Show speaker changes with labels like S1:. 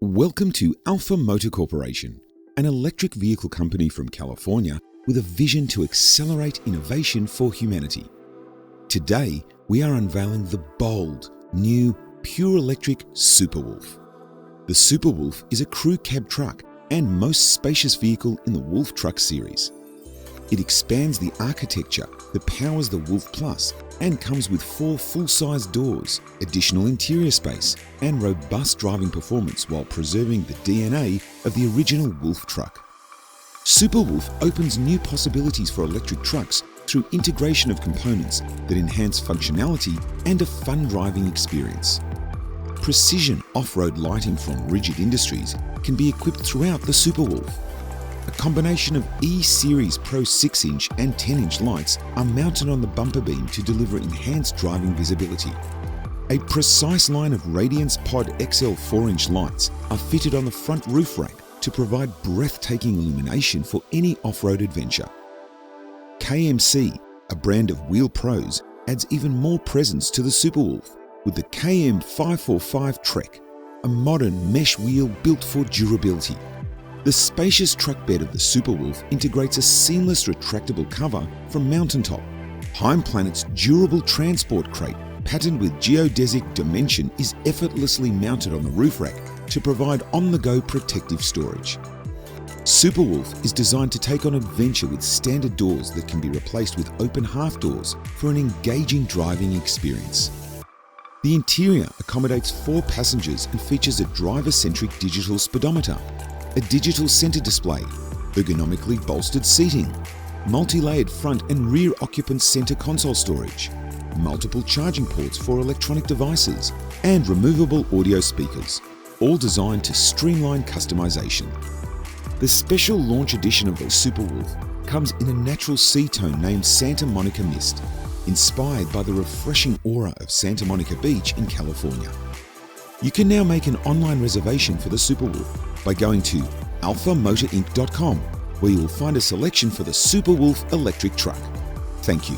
S1: Welcome to Alpha Motor Corporation, an electric vehicle company from California with a vision to accelerate innovation for humanity. Today, we are unveiling the bold, new, pure electric Superwolf. The Superwolf is a crew cab truck and most spacious vehicle in the Wolf Truck series. It expands the architecture that powers the Wolf Plus and comes with 4 full-size doors, additional interior space, and robust driving performance while preserving the DNA of the original Wolf truck. Superwolf opens new possibilities for electric trucks through integration of components that enhance functionality and a fun driving experience. Precision off-road lighting from Rigid Industries can be equipped throughout the Superwolf. A combination of E-Series Pro 6-inch and 10-inch lights are mounted on the bumper beam to deliver enhanced driving visibility. A precise line of Radiance Pod XL 4-inch lights are fitted on the front roof rack to provide breathtaking illumination for any off-road adventure. KMC, a brand of wheel pros, adds even more presence to the Superwolf with the KM545 Trek, a modern mesh wheel built for durability. The spacious truck bed of the Superwolf integrates a seamless retractable cover from Mountaintop. Heim Planet's durable transport crate, patterned with geodesic dimension, is effortlessly mounted on the roof rack to provide on-the-go protective storage. Superwolf is designed to take on adventure with standard doors that can be replaced with open half doors for an engaging driving experience. The interior accommodates 4 passengers and features a driver-centric digital speedometer, a digital center display, ergonomically bolstered seating, multi-layered front and rear occupant center console storage, multiple charging ports for electronic devices, and removable audio speakers, all designed to streamline customization. The special launch edition of the Superwolf comes in a natural sea tone named Santa Monica Mist, inspired by the refreshing aura of Santa Monica Beach in California. You can now make an online reservation for the Superwolf by going to alphamotorinc.com, where you will find a selection for the Superwolf electric truck. Thank you.